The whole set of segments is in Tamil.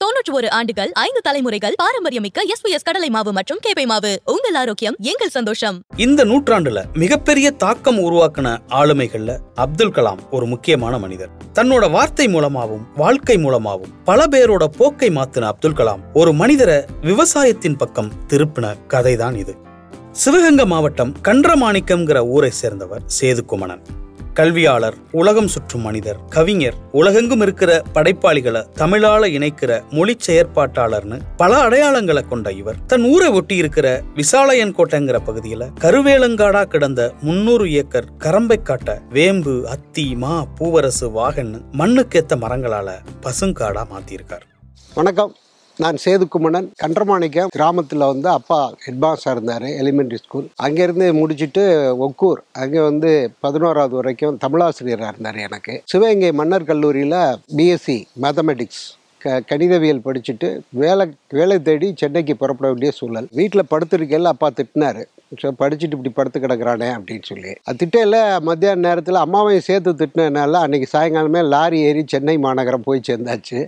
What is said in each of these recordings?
91 ஆண்டுகள் 5 தலைமுறைகள் பாரம்பரியமிக்க எஸ்பிஎஸ் கடலை மாவு மற்றும் கேப்பை மாவு. உங்கள் ஆரோக்கியம் எங்கள் சந்தோஷம். இந்த நூற்றாண்டுல மிகப்பெரிய தாக்கம் உருவாக்கின ஆளுமைகள்ல அப்துல் கலாம் ஒரு முக்கியமான மனிதர். தன்னோட வார்த்தை மூலமாவும் வாழ்க்கை மூலமாவும் பல பேரோட போக்கை மாத்தின அப்துல் கலாம் ஒரு மனிதரை விவசாயத்தின் பக்கம் திருப்பின கதைதான் இது. சிவகங்கை மாவட்டம் கன்றமாணிக்கம்ங்கிற ஊரை சேர்ந்தவர் சேது குமணன். கல்வியாளர், உலகம் சுற்றும் மனிதர், கவிஞர், உலகெங்கும் இருக்கிற படைப்பாளிகளை தமிழால இணைக்கிற மொழி செயற்பாட்டாளர்னு பல அடையாளங்களை கொண்ட இவர் தன் ஊரை ஒட்டி இருக்கிற விசாலயன் கோட்டைங்கிற பகுதியில கருவேலங்காடா கிடந்த 300 ஏக்கர் கரம்பை காட்ட வேம்பு, அத்தி, மா, பூவரசு, வாகன்னு மண்ணுக்கேத்த மரங்களால பசுங்காடா மாத்திருக்கார். வணக்கம், நான் சேது குமணன். கன்றமாணிக்கம் கிராமத்தில் அப்பா ஹெட்மாஸ்டராக இருந்தார், எலிமெண்ட்ரி ஸ்கூல். அங்கேருந்து முடிச்சுட்டு ஒக்கூர், அங்கே 11வது வரைக்கும் தமிழாசிரியராக இருந்தார். எனக்கு சிவகங்கை மன்னர் கல்லூரியில் பிஎஸ்சி மேத்தமெட்டிக்ஸ் கணிதவியல் படிச்சுட்டு வேலை தேடி சென்னைக்கு புறப்பட வேண்டிய சூழல். வீட்டில் படுத்திருக்கையில் அப்பா திட்டினார், படிச்சுட்டு இப்படி படுத்து கிடக்குறானே அப்படின்னு சொல்லி. அது திட்டையில் மத்தியான நேரத்தில் அம்மாவையும் சேர்த்து திட்டினதுனால அன்றைக்கி சாயங்காலமே லாரி ஏறி சென்னை மாநகரம் போய் சேர்ந்தாச்சு.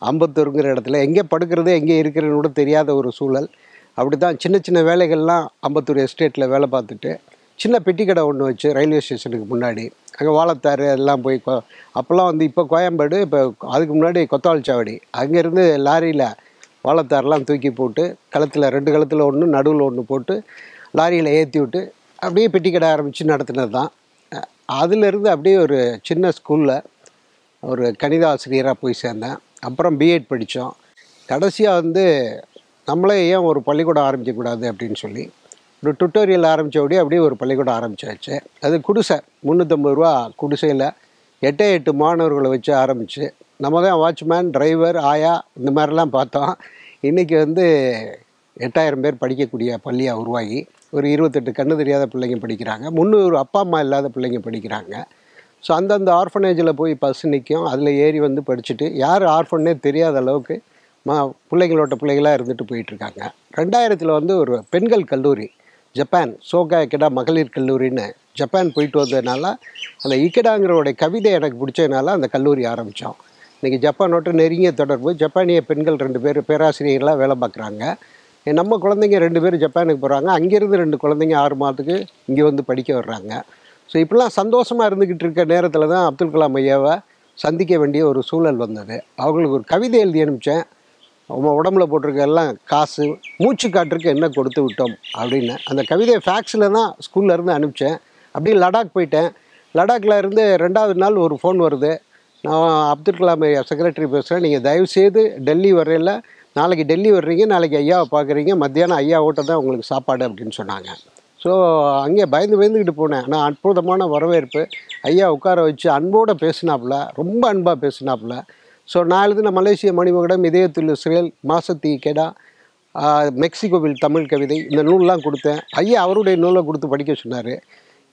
அம்பத்தூருங்கிற இடத்துல எங்கே படுக்கிறது எங்கே இருக்கிறதுன்னு கூட தெரியாத ஒரு சூழல். அப்படி தான் சின்ன சின்ன வேலைகள்லாம் அம்பத்தூர் எஸ்டேட்டில் வேலை பார்த்துட்டு சின்ன பெட்டி கடை ஒன்று வச்சு ரயில்வே ஸ்டேஷனுக்கு முன்னாடி அங்கே வாழைத்தாறு எல்லாம் போய் அப்போல்லாம் இப்போ கோயம்பேடு, இப்போ அதுக்கு முன்னாடி கொத்தவால்சாவடி, அங்கேருந்து லாரியில் வாழைத்தாரெலாம் தூக்கி போட்டு கழுத்தில் 2 கழுத்தில் ஒன்று நடுவில் ஒன்று போட்டு லாரியில் ஏற்றி விட்டு அப்படியே பெட்டி கடை ஆரம்பித்து நடத்தினது தான். அதிலிருந்து அப்படியே ஒரு சின்ன ஸ்கூலில் ஒரு கணித ஆசிரியராக போய் சேர்ந்தேன். அப்புறம் பிஎட் படித்தோம். கடைசியாக நம்மளே ஏன் ஒரு பள்ளிக்கூடம் ஆரம்பிக்கக்கூடாது அப்படின்னு சொல்லி ஒரு டுட்டோரியல் ஆரம்பித்தபடி அப்படியே ஒரு பள்ளிக்கூடம் ஆரம்பிச்சாச்சு. அது குடிசை, 350 ரூபா குடிசையில் 8 மாணவர்களை வச்சு ஆரம்பித்து நம்ம தான் வாட்ச்மேன், டிரைவர், ஆயா இந்த மாதிரிலாம் பார்த்தோம். இன்றைக்கி 8000 பேர் படிக்கக்கூடிய பள்ளியாக உருவாகி ஒரு 28 கண்ணு தெரியாத பிள்ளைங்க படிக்கிறாங்க, 300 அப்பா அம்மா இல்லாத பிள்ளைங்க படிக்கிறாங்க. ஸோ அந்தந்த ஆர்ஃபனேஜில் போய் பஸ் நிற்கும், அதில் ஏறி படிச்சுட்டு யார் ஆர்ஃபன்னே தெரியாத அளவுக்கு பிள்ளைங்களோட பிள்ளைகளாக இருந்துட்டு போயிட்டுருக்காங்க. 2000 ஒரு பெண்கள் கல்லூரி, ஜப்பான் சோகா இக்கெடா மகளிர் கல்லூரின்னு ஜப்பான் போயிட்டு வந்ததுனால அந்த இக்கெடாங்கிறோடைய கவிதை எனக்கு பிடிச்சதுனால அந்த கல்லூரி ஆரம்பித்தோம். இன்றைக்கி ஜப்பானோட நெருங்கிய தொடர்பு. ஜப்பானிய பெண்கள் 2 பேர் பேராசிரியர்களாக வேலை பார்க்குறாங்க. நம்ம குழந்தைங்க 2 பேர் ஜப்பானுக்கு போகிறாங்க. அங்கேருந்து 2 குழந்தைங்க 6 மாதத்துக்கு இங்கே படிக்க வர்றாங்க. ஸோ இப்படிலாம் சந்தோஷமாக இருந்துக்கிட்டு இருக்க நேரத்தில் தான் அப்துல் கலாம் ஐயாவை சந்திக்க வேண்டிய ஒரு சூழல் வந்தது. அவங்களுக்கு ஒரு கவிதை எழுதி அனுப்பிச்சேன். அவங்க உடம்புல போட்டிருக்க எல்லாம் காசு, மூச்சு காற்றுக்கு என்ன கொடுத்து விட்டோம் அப்படின்னு. அந்த கவிதையை ஃபேக்ஸில் தான் ஸ்கூல்லேருந்து அனுப்பிச்சேன். அப்படியே லடாக் போயிட்டேன். லடாக்கில் இருந்து 2வது நாள் ஒரு ஃபோன் வருது, நான் அப்துல் கலாம் ஐயா செக்ரட்டரி பேசுகிறேன், நீங்கள் தயவுசெய்து டெல்லி வரையில், நாளைக்கு டெல்லி வர்றீங்க, நாளைக்கு ஐயாவை பார்க்குறீங்க, மத்தியானம் ஐயா ஓட்ட தான் உங்களுக்கு சாப்பாடு அப்படின்னு சொன்னாங்க. ஸோ அங்கே பயந்துக்கிட்டு போனேன். ஆனால் அற்புதமான வரவேற்பு. ஐயா உட்கார வச்சு அன்போடு பேசினாப்புல, ரொம்ப அன்பாக பேசினாப்புல. ஸோ நான் எழுதின மலேசிய மணிமகுடம், இதயத்துள்ள சிறைல், மாசத்தி கெடா, மெக்சிகோவில் தமிழ் கவிதை, இந்த நூல்லாம் கொடுத்தேன். ஐயா அவருடைய நூலை கொடுத்து படிக்க சொன்னார்.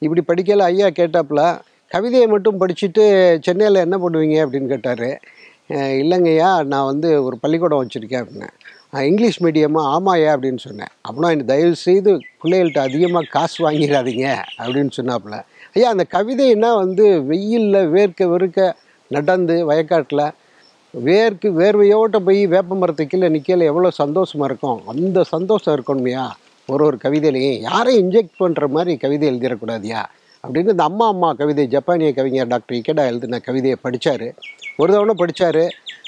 இப்படி படிக்கல. ஐயா கேட்டாப்புல, கவிதையை மட்டும் படிச்சுட்டு சென்னையில் என்ன பண்ணுவீங்க அப்படின்னு கேட்டார். இல்லைங்கய்யா, நான் ஒரு பள்ளிக்கூடம் வச்சுருக்கேன் அப்படின்னேன். இங்கிலீஷ் மீடியமா? ஆமாயா அப்படின்னு சொன்னேன். அப்படின்னா எனக்கு தயவுசெய்து பிள்ளைகள்கிட்ட அதிகமாக காசு வாங்கிடாதீங்க அப்படின்னு சொன்னாப்புல. ஐயா அந்த கவிதைன்னா வெயிலில் வேர்க்க நடந்து வயக்காட்டில் வேர்வையோட்ட போய் வேப்ப மரத்து கீழே நிற்கல எவ்வளோ சந்தோஷமாக இருக்கும், அந்த சந்தோஷம் இருக்கணுமையா ஒரு கவிதையிலையும். யாரையும் இன்ஜெக்ட் பண்ணுற மாதிரி கவிதை எழுதிடக்கூடாதியா அப்படின்னு இந்த அம்மா கவிதை, ஜப்பானிய கவிஞர் டாக்டர் இக்கெடா எழுதின கவிதையை படித்தார். ஒரு தவணை படித்தார்,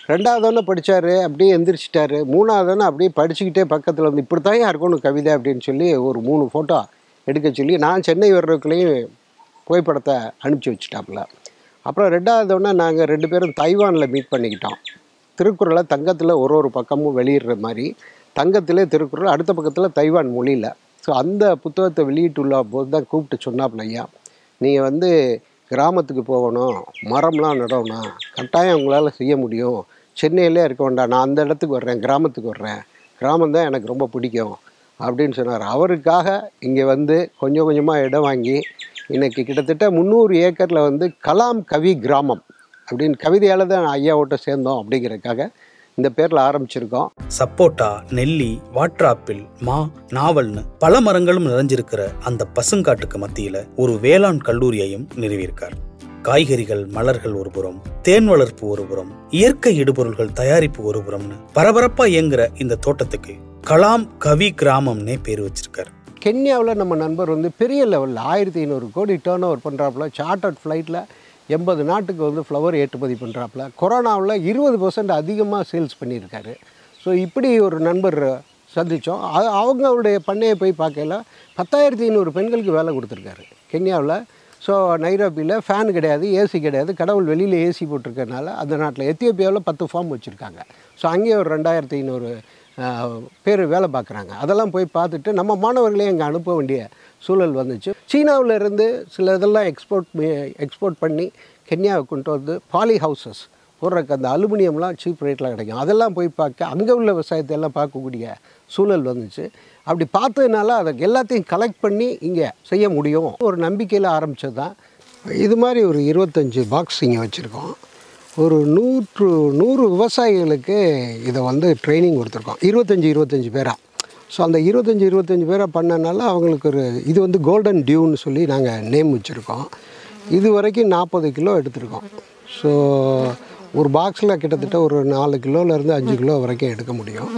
2வது தவணை படித்தார், அப்படியே எந்திரிச்சிட்டார். 3வது தவணை அப்படியே படிச்சுக்கிட்டே பக்கத்தில் இப்படி தான் இருக்கணும் கவிதை அப்படின்னு சொல்லி ஒரு 3 ஃபோட்டோ எடுக்க சொல்லி நான் சென்னை வர்றதுக்குள்ளேயும் புகைப்படத்தை அனுப்பிச்சி வச்சுட்டாப்புல. அப்புறம் 2வது தவணை நாங்கள் 2 பேரும் தைவானில் மீட் பண்ணிக்கிட்டோம். திருக்குறளை தங்கத்தில் ஒரு பக்கமும் வெளியிடுற மாதிரி, தங்கத்திலே திருக்குறள், அடுத்த பக்கத்தில் தைவான் மொழியில். ஸோ அந்த புத்தகத்தை வெளியிட்டுள்ள போது தான் கூப்பிட்டு சொன்னாப்புல, ஐயா நீங்கள் கிராமத்துக்கு போகணும், மரம்லாம் நடணும், கட்டாயம் உங்களால் செய்ய முடியும், சென்னையிலே இருக்க வேண்டாம், நான் அந்த இடத்துக்கு வர்றேன், கிராமத்துக்கு வர்றேன், கிராமம் தான் எனக்கு ரொம்ப பிடிக்கும் அப்படின்னு சொன்னார். அவருக்காக இங்கே கொஞ்சம் கொஞ்சமாக இடம் வாங்கி இன்றைக்கி கிட்டத்தட்ட 300 ஏக்கரில் கலாம் கவி கிராமம் அப்படின்னு கவிதையால் தான் ஐயாவோட்ட சேர்ந்தோம் அப்படிங்கிறதுக்காக இந்த பேரில் ஆரம்பிச்சிருக்கோம். சப்போட்டா, நெல்லி, வாட்டராப்பிள், மா, நாவல்னு பல மரங்களும் நிறைஞ்சிருக்கிற அந்த பசுங்காட்டுக்கு மத்தியில் ஒரு வேளாண் கல்லூரியையும் நிறுவியிருக்கார். காய்கறிகள், மலர்கள் ஒருபுறம், தேன் வளர்ப்பு ஒருபுறம், இயற்கை இடுபொருள்கள் தயாரிப்பு ஒருபுறம்னு பரபரப்பா இயங்குற இந்த தோட்டத்துக்கு கலாம் கவி கிராமம்னே பேர் வச்சிருக்காரு. கென்யாவில் நம்ம நண்பர் வந்து பெரிய லெவலில் 1500 கோடி டேர்ன் ஓவர் பண்ணுறாப்புல. சார்ட்டர்ட் ஃப்ளைட்டில் 80 நாட்டுக்கு வந்து ஃப்ளவர் ஏற்றுமதி பண்ணுறாப்புல. கொரோனாவில் 20% அதிகமாக சேல்ஸ் பண்ணியிருக்காரு. ஸோ இப்படி ஒரு நண்பர் சந்தித்தோம். அவங்களுடைய பண்ணையை போய் பார்க்கல 10,500 பெண்களுக்கு வேலை கொடுத்துருக்காரு கென்யாவில். ஸோ நைரோபியில் ஃபேன் கிடையாது, ஏசி கிடையாது. கடவுள் வெளியில் ஏசி போட்டிருக்கனால அந்த நாட்டில். எத்தியோப்பியாவில் 10 ஃபார்ம் வச்சுருக்காங்க. ஸோ அங்கேயே ஒரு 2,500 பேர் வேலை பார்க்குறாங்க. அதெல்லாம் போய் பார்த்துட்டு நம்ம மாணவர்களையும் அங்கே அனுப்ப வேண்டிய சூழல் வந்துச்சு. சீனாவில் இருந்து சில இதெல்லாம் எக்ஸ்போர்ட் பண்ணி கென்யாவை கொண்டு வந்து பாலி ஹவுசஸ் போடுறக்கு அந்த அலுமினியம்லாம் சீப் ரேட்டில் கிடைக்கும். அதெல்லாம் போய் பார்க்க அங்கே உள்ள விவசாயத்தை எல்லாம் பார்க்கக்கூடிய சூழல் வந்துச்சு. அப்படி பார்த்ததுனால அதை எல்லாத்தையும் கலெக்ட் பண்ணி இங்கே செய்ய முடியும் ஒரு நம்பிக்கையில் ஆரம்பித்தது தான். இது மாதிரி ஒரு 25 பாக்ஸ் இங்கே வச்சுருக்கோம். ஒரு 100 விவசாயிகளுக்கு இதை வந்து ட்ரைனிங் கொடுத்துருக்கோம். 25 பேராக. ஸோ அந்த 25 பேராக பண்ணனால அவங்களுக்கு ஒரு இது வந்து கோல்டன் டியூன்னு சொல்லி நாங்கள் நேம் வச்சுருக்கோம். இது வரைக்கும் 40 கிலோ எடுத்திருக்கோம். ஸோ ஒரு பாக்ஸில் கிட்டத்தட்ட ஒரு 4 கிலோலேருந்து 5 கிலோ வரைக்கும் எடுக்க முடியும்.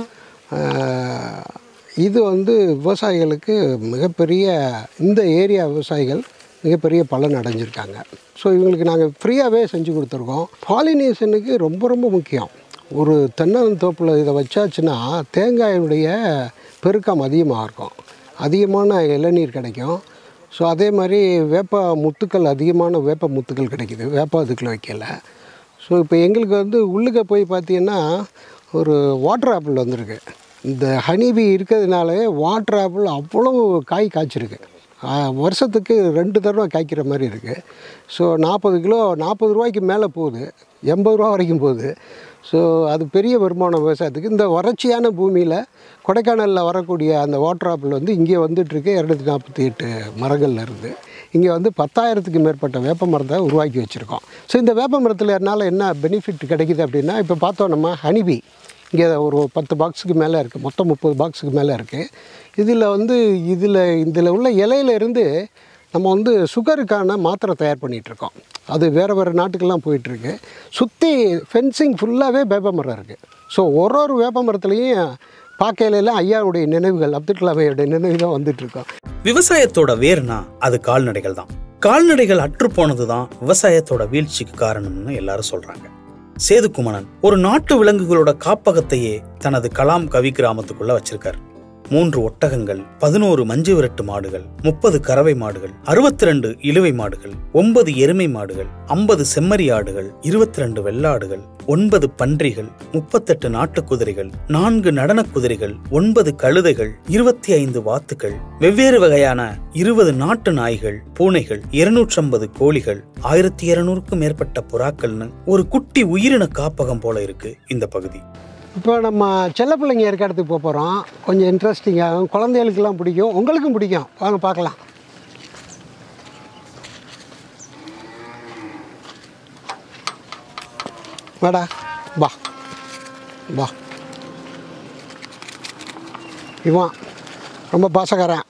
இது வந்து விவசாயிகளுக்கு மிகப்பெரிய, இந்த ஏரியா விவசாயிகள் மிகப்பெரிய பலன் அடைஞ்சிருக்காங்க. ஸோ இவங்களுக்கு நாங்கள் ஃப்ரீயாகவே செஞ்சு கொடுத்துருக்கோம். பாலினேஷனுக்கு ரொம்ப ரொம்ப முக்கியம். ஒரு தென்னந்தோப்பில் இதை வச்சாச்சுன்னா தேங்காயுடைய பெருக்கம் அதிகமாக இருக்கும், அதிகமான இளநீர் கிடைக்கும். ஸோ அதே மாதிரி வேப்ப முத்துக்கள், அதிகமான வேப்ப முத்துக்கள் கிடைக்கிது. வேப்ப அதுக்குள்ள வைக்கல. ஸோ இப்போ எங்களுக்கு வந்து உள்ளுக்க போய் பார்த்தீங்கன்னா ஒரு வாட்டர் ஆப்பிள் வந்திருக்கு. இந்த ஹனிபி இருக்கிறதுனாலே வாட்டர் ஆப்பிள் அவ்வளோ காய் காய்ச்சிருக்கு. வருஷத்துக்கு 2 தடவை காய்க்கிற மாதிரி இருக்குது. ஸோ 40 கிலோ 40 ரூபாய்க்கு மேலே போகுது, 80 ரூபா வரைக்கும் போகுது. ஸோ அது பெரிய வருமானம் விவசாயத்துக்கு. இந்த வறட்சியான பூமியில் கொடைக்கானலில் வரக்கூடிய அந்த வாட்டர் ஆப்பிள் வந்து இங்கே வந்துட்டுருக்கு. 248 மரங்கள்ல இருந்து இங்கே வந்து 10,000க்கு மேற்பட்ட வேப்ப மரத்தை உருவாக்கி வச்சுருக்கோம். ஸோ இந்த வேப்ப மரத்தில் என்னால் என்ன பெனிஃபிட் கிடைக்கிது அப்படின்னா, இப்போ பார்த்தோம் நம்ம ஹனிபி இங்கே ஒரு 10 பாக்ஸுக்கு மேலே இருக்குது, மொத்தம் 30 பாக்ஸுக்கு மேலே இருக்குது. இதில் உள்ள இலையிலேருந்து நம்ம வந்து சுகருக்கான மாத்திரை தயார் பண்ணிகிட்ருக்கோம். அது வேறு நாட்டுக்கெல்லாம் போயிட்டுருக்கு. சுற்றி ஃபென்சிங் ஃபுல்லாகவே வேப்ப மரம் இருக்குது. ஸோ ஒரு வேப்ப மரத்துலேயும் பார்க்கையிலாம் ஐயாவுடைய நினைவுகள், அப்துல் கலாமையோடைய நினைவு தான் வந்துட்டுருக்கோம். விவசாயத்தோட வேர்னா அது கால்நடைகள் தான். கால்நடைகள் அற்றுப்போனது தான் விவசாயத்தோட வீழ்ச்சிக்கு காரணம்னு எல்லாரும் சொல்றாங்க. சேதுக்குமணன் ஒரு நாட்டு விலங்குகளோட காப்பகத்தையே தனது கலாம் கவி கிராமத்துக்குள்ள வச்சிருக்காரு. 3 ஒட்டகங்கள், 11 மஞ்சு விரட்டு மாடுகள், 30 கறவை மாடுகள், 62 இழுவை மாடுகள், 9 எருமை மாடுகள், 50 செம்மறி ஆடுகள், 22 வெள்ளாடுகள், 9 பன்றிகள், 38 நாட்டு குதிரைகள், 4 நடன குதிரைகள், 9 கழுதைகள், 25 வாத்துக்கள், வெவ்வேறு வகையான 20 நாட்டு நாய்கள், பூனைகள், 250 கோழிகள், 1200க்கும் மேற்பட்ட புறாக்கள்னு ஒரு குட்டி உயிரின காப்பகம் போல இருக்கு இந்த பகுதி. இப்போ நம்ம செல்ல பிள்ளைங்க இருக்க இடத்துக்கு போக போகிறோம். கொஞ்சம் இன்ட்ரெஸ்டிங்காகும், குழந்தைகளுக்கெல்லாம் பிடிக்கும், உங்களுக்கும் பிடிக்கும். வாங்க பார்க்கலாம். வாடா, வா வா. இவன் ரொம்ப பாசக்காரன்,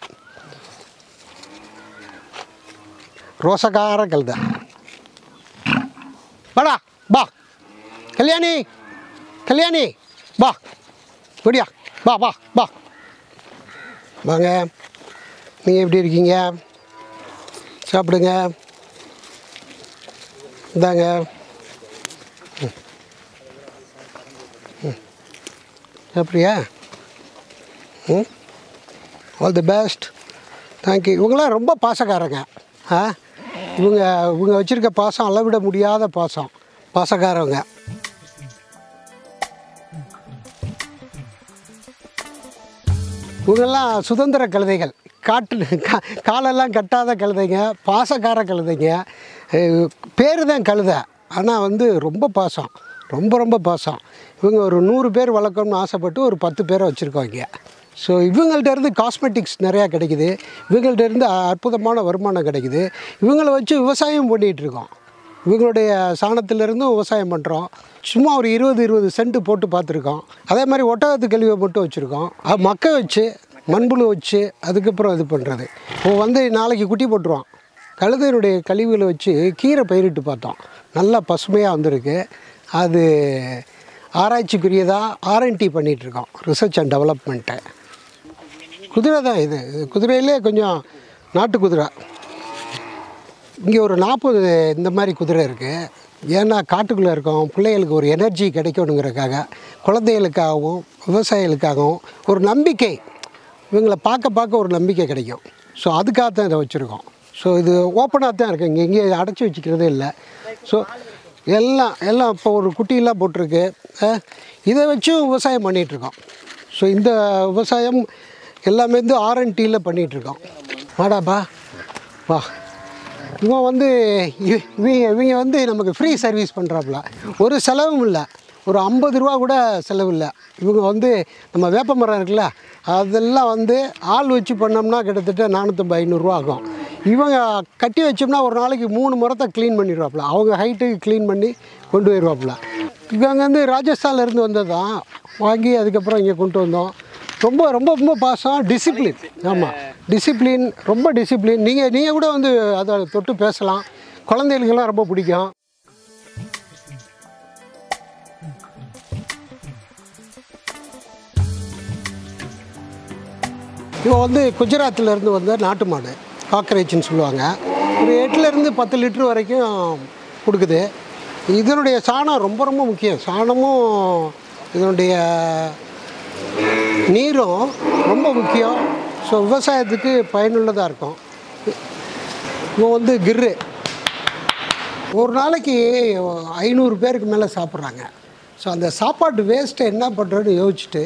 ரோசக்கார கழுத. வாடா வா. கல்யாணி கல்யாணி வா, அப்படியா, வா வா வா. வாங்க, நீங்கள் எப்படி இருக்கீங்க? சாப்பிடுங்க, இந்தாங்க. சாப்பிட்றியா? All the best, thank you. இவங்களாம் ரொம்ப பாசக்காரங்க. இவங்க வச்சுருக்க பாசம் அளவிட முடியாத பாசம், பாசக்காரவங்க. இவங்கெல்லாம் சுதந்திர கழுதைகள், காலெல்லாம் கட்டாத கழுதைங்க, பாசக்கார கழுதைங்க. பேர் தான் கழுதை, ஆனால் வந்து ரொம்ப பாசம், ரொம்ப ரொம்ப பாசம். இவங்க ஒரு 100 பேர் வளர்க்கணும்னு ஆசைப்பட்டு ஒரு 10 பேரை வச்சுருக்கோம் இங்கே. ஸோ இவங்கள்ட்டேருந்து காஸ்மெட்டிக்ஸ் நிறையா கிடைக்குது, இவங்கள்ட்டேருந்து அற்புதமான வருமானம் கிடைக்குது. இவங்களை வச்சு விவசாயம் பண்ணிகிட்ருக்கோம். இவங்களுடைய சாணத்திலேருந்தும் விவசாயம் பண்ணுறோம். சும்மா ஒரு 20 சென்ட்டு போட்டு பார்த்துருக்கோம். அதே மாதிரி ஒட்டகத்து கழிவை மட்டும் வச்சுருக்கோம். அது மக்க வச்சு, மண்புழு வச்சு, அதுக்கப்புறம் இது பண்ணுறது. இப்போ வந்து நாளைக்கு குட்டி போட்டுருவான். கழுதையினுடைய கழிவுகளை வச்சு கீரை பயிரிட்டு பார்த்தோம். நல்லா பசுமையாக வந்திருக்கு. அது ஆராய்ச்சிக்குரியதாக R&D பண்ணிகிட்ருக்கோம், ரிசர்ச் அண்ட் டெவலப்மெண்ட்டு. குதிரை தான் இது. குதிரையிலே கொஞ்சம் நாட்டு குதிரை. இங்கே ஒரு 40 இந்த மாதிரி குதிரை இருக்குது. ஏன்னா காட்டுக்குள்ளே இருக்கோம், பிள்ளைகளுக்கு ஒரு எனர்ஜி கிடைக்கணுங்கிறதுக்காக, குழந்தைகளுக்காகவும் விவசாயிகளுக்காகவும் ஒரு நம்பிக்கை, இவங்களை பார்க்க ஒரு நம்பிக்கை கிடைக்கும். ஸோ அதுக்காக தான் இதை வச்சுருக்கோம். ஸோ இது ஓப்பனாக தான் இருக்குது, இங்கே அடைச்சி வச்சுக்கிறதே இல்லை. ஸோ எல்லாம் இப்போ ஒரு குட்டியெல்லாம் போட்டிருக்கு. இதை வச்சும் விவசாயம் பண்ணிகிட்ருக்கோம். ஸோ இந்த விவசாயம் எல்லாமே வந்து R&Dயில் பண்ணிகிட்ருக்கோம். வாடாப்பா வா. இவங்க வந்து நமக்கு ஃப்ரீ சர்வீஸ் பண்ணுறாப்புல, ஒரு செலவும் இல்லை, ஒரு 50 ரூபா கூட செலவு இல்லை. இவங்க வந்து நம்ம வேப்ப மரம் இருக்குல்ல, அதெல்லாம் வந்து ஆள் வச்சு பண்ணோம்னா கிட்டத்தட்ட 450-500 ஆகும். இவங்க கட்டி வச்சோம்னா ஒரு நாளைக்கு 3 மரத்தை க்ளீன் பண்ணிடுவாப்புல. அவங்க ஹைட்டுக்கு க்ளீன் பண்ணி கொண்டு போயிடுவாப்புல. இவங்க வந்து ராஜஸ்தான்லேருந்து வந்தது தான், வாங்கி அதுக்கப்புறம் இங்கே கொண்டு வந்தோம். ரொம்ப ரொம்ப ரொம்ப பாசம், டிசிப்ளின். ஆமாம், டிசிப்ளின், ரொம்ப டிசிப்ளின். நீங்கள் கூட வந்து அதை தொட்டு பேசலாம், குழந்தைகளுக்கெல்லாம் ரொம்ப பிடிக்கும். இவன் வந்து குஜராத்திலேருந்து வந்த நாட்டு மாடு, காக்கரேஜ்னு சொல்லுவாங்க. ஒரு 8லேருந்து 10 லிட்டர் வரைக்கும் கொடுக்குது. இதனுடைய சாணம் ரொம்ப ரொம்ப முக்கியம். சாணமும் இதனுடைய நீரும் ரொம்ப முக்கியம். ஸோ விவசாயத்துக்கு பயனுள்ளதாக இருக்கும். இவன் வந்து கிர்ரு ஒரு நாளைக்கு 500 பேருக்கு மேலே சாப்பிட்றாங்க. ஸோ அந்த சாப்பாட்டு வேஸ்ட்டை என்ன பண்ணுறோன்னு யோசிச்சுட்டு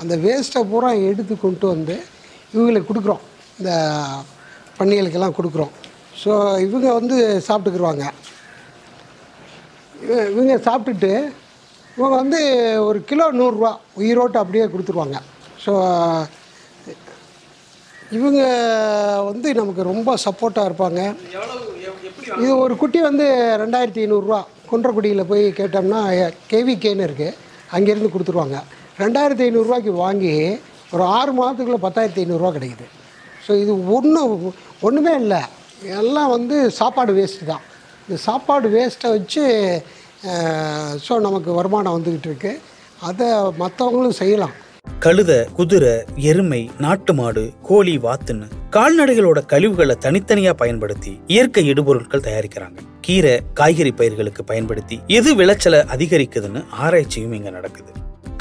அந்த வேஸ்ட்டை பூரா எடுத்து கொண்டு வந்து இவங்களுக்கு கொடுக்குறோம், இந்த பன்னிகளுக்கெல்லாம் கொடுக்குறோம். ஸோ இவங்க வந்து சாப்பிட்டுக்குருவாங்க. இவங்க சாப்பிட்டுட்டு இவங்க வந்து ஒரு கிலோ 100 ரூபா உயிரோட்டு அப்படியே கொடுத்துருவாங்க. ஸோ இவங்க வந்து நமக்கு ரொம்ப சப்போர்ட்டாக இருப்பாங்க. இது ஒரு குட்டி வந்து 2500 ரூபா. குன்றக்குடியில் போய் கேட்டோம்னா KVKன்னு இருக்குது, அங்கேருந்து கொடுத்துருவாங்க. 2500 ரூபாய்க்கு வாங்கி ஒரு 6 மாதத்துக்குள்ளே 10,500 ரூபா கிடைக்குது. ஸோ இது ஒன்றுமே இல்லை, எல்லாம் வந்து சாப்பாடு வேஸ்ட்டு தான். இந்த சாப்பாடு வேஸ்ட்டை வச்சு ஸோ நமக்கு வருமானம் வந்துக்கிட்டு இருக்கு. அதை மற்றவங்களும் செய்யலாம். கழுதை, குதிரை, எருமை, நாட்டு மாடு, கோழி, வாத்துன்னு கால்நடைகளோட கழிவுகளை தனித்தனியா பயன்படுத்தி இயற்கை இடுபொருட்கள் தயாரிக்கிறாங்க. கீரை, காய்கறி பயிர்களுக்கு பயன்படுத்தி எது விளைச்சலை அதிகரிக்குதுன்னு ஆராய்ச்சியும் இங்க நடக்குது.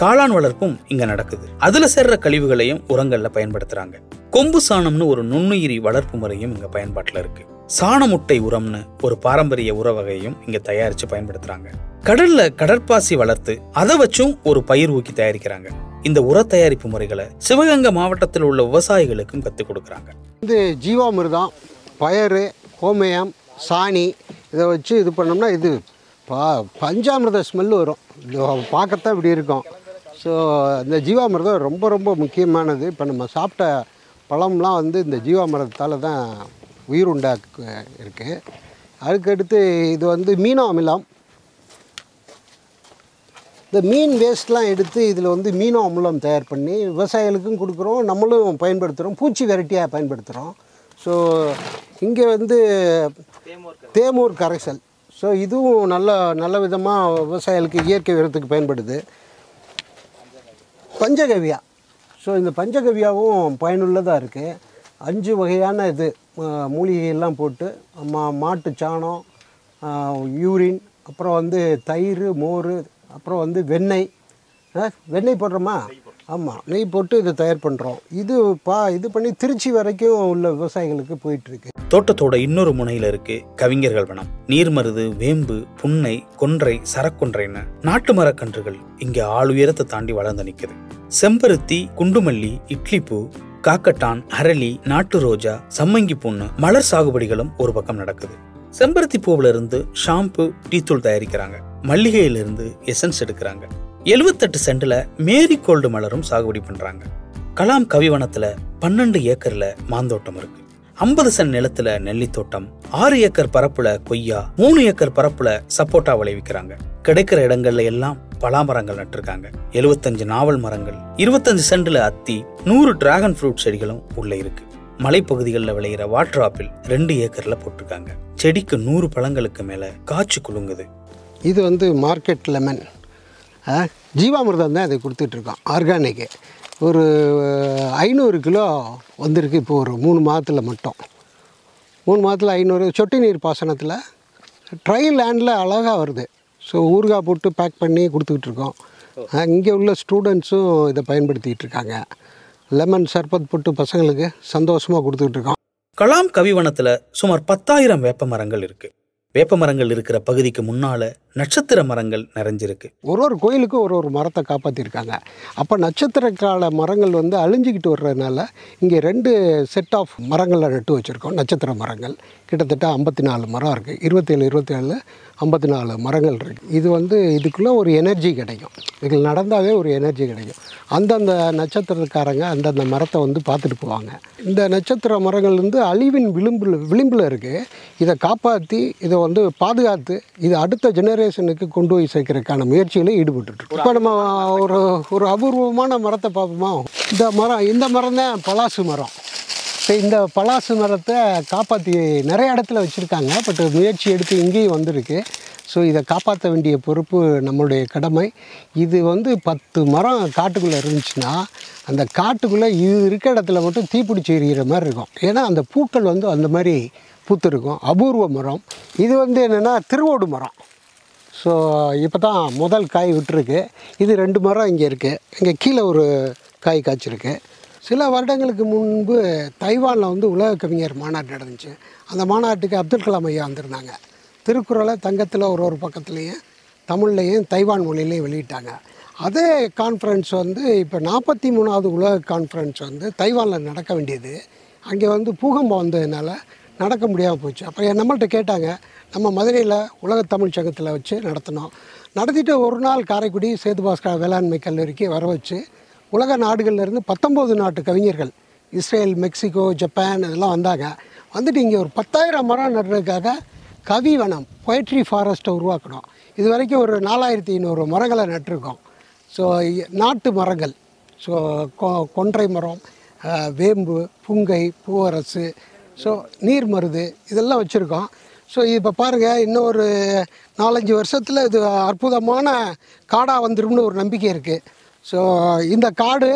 காளான் வளர்ப்பும் இங்க நடக்குது. அதுல சேர்ற கழிவுகளையும் உரங்கள்ல பயன்படுத்துறாங்க. கொம்பு சாணம்னு ஒரு நுண்ணுயிரி வளர்ப்பு முறையும் இங்க பயன்பாட்டுல இருக்கு. சாண முட்டை உரம்னு ஒரு பாரம்பரிய உர வகையும் இங்க தயாரிச்சு பயன்படுத்துறாங்க. கடல்ல கடற்பாசி வளர்த்து அதை வச்சும் ஒரு பயிர் ஊக்கி தயாரிக்கிறாங்க. இந்த உர தயாரிப்பு முறைகளை சிவகங்கை மாவட்டத்தில் உள்ள விவசாயிகளுக்கும் கற்றுக் கொடுக்குறாங்க. இது ஜீவாமிர்தம், பயறு, கோமயம், சாணி இதை வச்சு இது பண்ணோம்னா இது பஞ்சாமிர்த ஸ்மெல் வரும். இது பார்க்கத்தான் இப்படி இருக்கும். ஸோ இந்த ஜீவாமிர்தம் ரொம்ப ரொம்ப முக்கியமானது. இப்போ நம்ம சாப்பிட்ட பழம்லாம் வந்து இந்த ஜீவாமிர்தத்தால் தான் உயிர் உண்டாக்கு இருக்குது. அதுக்கடுத்து இது வந்து மீனோ அமிலம். இந்த மீன் வேஸ்ட்லாம் எடுத்து இதில் வந்து மீனோ அமிலம் தயார் பண்ணி விவசாயிகளுக்கும் கொடுக்குறோம், நம்மளும் பயன்படுத்துகிறோம், பூச்சி வெரைட்டியாக பயன்படுத்துகிறோம். ஸோ இங்கே வந்து தேமூர் கரைசல். ஸோ இதுவும் நல்ல விதமாக விவசாயிகளுக்கு இயற்கை உரத்துக்கு பயன்படுது. பஞ்சகவ்யா. ஸோ இந்த பஞ்சகவ்யாவும் பயனுள்ளதாக இருக்குது. 5 வகையான இது மூலிகையெல்லாம் போட்டு மாட்டு சாணம், யூரின், அப்புறம் வந்து தயிர், மோர், அப்புறம் வந்து வெண்ணெய் போடுறோமா? ஆமாம், நெய் போட்டு இதை தயார் பண்ணுறோம். இது பண்ணி திருச்சி வரைக்கும் உள்ள விவசாயிகளுக்கு போயிட்டுருக்கு. தோட்டத்தோட இன்னொரு முனையில் இருக்கு கவிஞர்கள் வனம். நீர்மருது, வேம்பு, புன்னை, கொன்றை, சரக்கொன்றைன்னு நாட்டு மரக்கன்றுகள் இங்க ஆளுயரத்தை தாண்டி வளர்ந்து நிற்குது. செம்பருத்தி, குண்டுமல்லி, இட்லிப்பூ, காக்கட்டான், அரளி, நாட்டு ரோஜா, சம்மங்கி பூன்னு மலர் சாகுபடிகளும் ஒரு பக்கம் நடக்குது. செம்பருத்தி பூவில இருந்து ஷாம்பு, டீத்தூள் தயாரிக்கிறாங்க. மல்லிகையிலிருந்து எசன்ஸ் எடுக்கிறாங்க. 78 சென்ட்ல மேரிகோல்டு மலரும் சாகுபடி பண்றாங்க. கலாம் கவிவனத்துல 12 ஏக்கர்ல மாந்தோட்டம் இருக்கு. 50 சென்ட் நிலத்துல நெல்லி தோட்டம், 6 ஏக்கர் பரப்புல கொய்யா, 3 ஏக்கர் பரப்புல சப்போட்டா விளைவிக்கிறாங்க. கிடைக்கிற இடங்கள்ல எல்லாம் பலாமரங்கள் நட்டிருக்காங்க. 75 நாவல் மரங்கள், 25 சென்ட்ல அத்தி, 100 டிராகன் ஃப்ரூட் செடிகளும் உள்ள இருக்கு. மலைப்பகுதிகளில் விளையிற வாட்டர் ஆப்பிள் 2 ஏக்கர்ல போட்டிருக்காங்க. செடிக்கு 100 பழங்களுக்கு மேல காய்ச்சி குலுங்குது. இது வந்து மார்க்கெட் லெமன், ஜீவாமிர்தம் தான் இதை கொடுத்துட்ருக்கோம். ஆர்கானிக்கு ஒரு 500 கிலோ வந்திருக்கு. இப்போ ஒரு 3 மாதத்தில் மட்டும் 3 மாதத்தில் 500 சொட்டு நீர் பாசனத்தில் ட்ரை லேண்டில் அழகாக வருது. ஸோ ஊறுகாய் போட்டு பேக் பண்ணி கொடுத்துக்கிட்ருக்கோம். இங்கே உள்ள ஸ்டூடெண்ட்ஸும் இதை பயன்படுத்திகிட்டு இருக்காங்க. லெமன் சர்பத் போட்டு பசங்களுக்கு சந்தோஷமாக கொடுத்துட்ருக்கோம். கலாம் கவிவனத்தில் சுமார் 10,000 வேப்ப மரங்கள் இருக்கு. வேப்ப மரங்கள் இருக்கிற பகுதிக்கு முன்னால நட்சத்திர மரங்கள் நிறைஞ்சிருக்கு. ஒரு கோயிலுக்கும் ஒரு மரத்தை காப்பாற்றிருக்காங்க. அப்போ நட்சத்திர கால மரங்கள் வந்து அழிஞ்சிக்கிட்டு வர்றதுனால இங்கே 2 செட் ஆஃப் மரங்களை நட்டு வச்சுருக்கோம். நட்சத்திர மரங்கள் கிட்டத்தட்ட 54 மரம் இருக்குது. 27 54 மரங்கள் இருக்குது. இது வந்து இதுக்குள்ளே ஒரு எனர்ஜி கிடைக்கும். இதில் நடந்தாவே ஒரு எனர்ஜி கிடைக்கும். அந்தந்த நட்சத்திரக்காரங்க அந்தந்த மரத்தை வந்து பார்த்துட்டு போவாங்க. இந்த நட்சத்திர மரங்கள் வந்து அழிவின் விளிம்பில் இருக்குது. இதை காப்பாற்றி இதை வந்து பாதுகாத்து இது அடுத்த ஜெனரேஷனுக்கு கொண்டு போய் சேர்க்கறதுக்கான முயற்சியில் ஈடுபட்டுருக்கோம். இப்போ நம்ம ஒரு அபூர்வமான மரத்தை பார்ப்போமா? இந்த மரம் தான் பலாசு மரம். இப்போ இந்த பலாசு மரத்தை காப்பாற்றி நிறைய இடத்துல வச்சுருக்காங்க. பட் முயற்சி எடுத்து இங்கேயும் வந்திருக்கு. ஸோ இதை காப்பாற்ற வேண்டிய பொறுப்பு நம்மளுடைய கடமை. இது வந்து 10 மரம் காட்டுக்குள்ளே இருந்துச்சுன்னா அந்த காட்டுக்குள்ளே இது இருக்க இடத்துல மட்டும் தீப்பிடிச்சி எரிகிற மாதிரி இருக்கும். ஏன்னா அந்த பூக்கள் வந்து அந்த மாதிரி பூத்து இருக்கும். அபூர்வ மரம். இது வந்து என்னென்னா திருவோடு மரம். ஸோ இப்போ தான் முதல் காய் விட்டுருக்கு. இது 2 மரம் இங்கே இருக்குது. இங்கே கீழே ஒரு காய் காய்ச்சிருக்கு. சில வருடங்களுக்கு முன்பு தைவானில் வந்து உலக கவிஞர் மாநாடு நடந்துச்சு. அந்த மாநாட்டுக்கு அப்துல் கலாம் ஐயா வந்திருந்தாங்க. திருக்குறளை தங்கத்தில் ஒரு பக்கத்துலேயும் தமிழ்லையும் தைவான் மொழியிலையும் வெளியிட்டாங்க. அதே கான்ஃபரன்ஸ் வந்து இப்போ 43வது உலக கான்ஃபரன்ஸ் வந்து தைவானில் நடக்க வேண்டியது அங்கே வந்து பூகம்பம் வந்ததுனால நடக்க முடியாமல் போச்சு. அப்போ நம்மள்கிட்ட கேட்டாங்க, நம்ம மதுரையில் உலக தமிழ் சங்கத்தில் வச்சு நடத்தினோம். நடத்திட்டு ஒரு நாள் காரைக்குடி சேதுபாஸ்கர் வேளாண்மை கல்லூரிக்கு வர வச்சு உலக நாடுகள்லேருந்து 19 நாட்டு கவிஞர்கள், இஸ்ரேல், மெக்சிகோ, ஜப்பான் இதெல்லாம் வந்தாங்க. வந்துட்டு இங்கே ஒரு 10,000 மரம் நடுறதுக்காக கவிவனம் பொயட்ரி ஃபாரஸ்ட்டை உருவாக்கணும். இது வரைக்கும் ஒரு 4,500 மரங்களை நட்டிருக்கோம். ஸோ நாட்டு மரங்கள், ஸோ கொன்றை மரம், வேம்பு, புங்கை, பூவரசு, ஸோ நீர் மருது இதெல்லாம் வச்சுருக்கோம். ஸோ இப்போ பாருங்கள், இன்னும் ஒரு 4-5 வருஷத்தில் இது அற்புதமான காடாக வந்துடும்னு ஒரு நம்பிக்கை இருக்குது. ஸோ இந்த காடு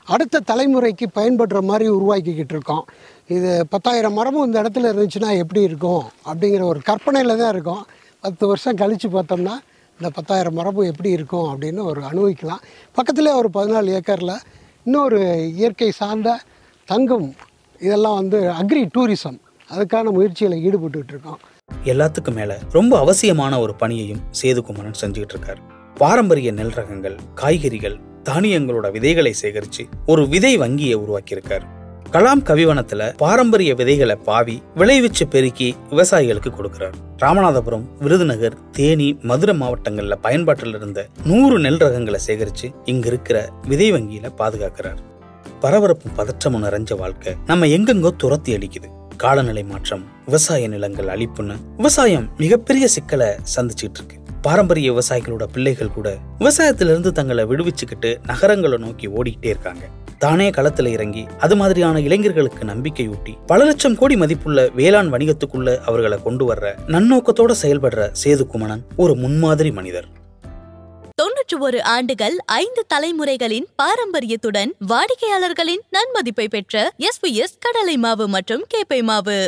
அடுத்த தலைமுறைக்கு பயன்படுற மாதிரி உருவாக்கிக்கிட்டு இருக்கோம். இது 10,000 மரமும் இந்த இடத்துல இருந்துச்சுன்னா எப்படி இருக்கும் அப்படிங்கிற ஒரு கற்பனையில் தான் இருக்கும். 10 வருஷம் கழித்து பார்த்தோம்னா இந்த 10,000 மரமும் எப்படி இருக்கும் அப்படின்னு ஒரு அனுபவிக்கலாம். பக்கத்துலேயே ஒரு 14 ஏக்கரில் இன்னொரு இயற்கை சார்ந்த தங்கம், இதெல்லாம் வந்து அக்ரி டூரிசம், அதுக்கான முயற்சியில் ஈடுபட்டுக்கிட்டு இருக்கோம். எல்லாத்துக்கும் மேலே ரொம்ப அவசியமான ஒரு பணியையும் சேதுகுமரன் செஞ்சுக்கிட்டு இருக்காரு. பாரம்பரிய நெல் ரகங்கள், காய்கறிகள், தானியங்களோட விதைகளை சேகரித்து ஒரு விதை வங்கியை உருவாக்கியிருக்காரு. கலாம் கவிவனத்துல பாரம்பரிய விதைகளை பாவி விளைவிச்சு பெருக்கி விவசாயிகளுக்கு கொடுக்கிறார். ராமநாதபுரம், விருதுநகர், தேனி, மதுரை மாவட்டங்கள்ல பயன்பாட்டில் இருந்த 100 நெல் ரகங்களை சேகரிச்சு இங்க இருக்கிற விதை வங்கியில பாதுகாக்கிறார். பரபரப்பும் பதற்றமும் நிறைஞ்ச வாழ்க்கை நம்ம எங்கெங்கோ துரத்தி அடிக்குது. காலநிலை மாற்றம், விவசாய நிலங்கள் அழிப்புன்னு விவசாயம் மிகப்பெரிய சிக்கலை சந்திச்சுட்டு இருக்கு. பாரம்பரிய விவசாயிகளோட பிள்ளைகள் கூட விவசாயத்திலிருந்து தங்களை விடுவிச்சுக்கிட்டு நகரங்களை நோக்கி ஓடிக்கிட்டே இருக்காங்க. தானே களத்துல இறங்கி அது மாதிரியான இளைஞர்களுக்கு நம்பிக்கையூட்டி பல லட்சம் கோடி மதிப்புள்ள வேளாண் வணிகத்துக்குள்ள அவர்களை கொண்டு வர்ற நன்னோக்கத்தோட செயல்படுற சேதுகுமரன் ஒரு முன்மாதிரி மனிதர். 91 ஆண்டுகள் 5 தலைமுறைகளின் பாரம்பரியத்துடன் வாடிக்கையாளர்களின் நன்மதிப்பை பெற்ற SVS கடலை மாவு மற்றும் கேப்பை மாவு.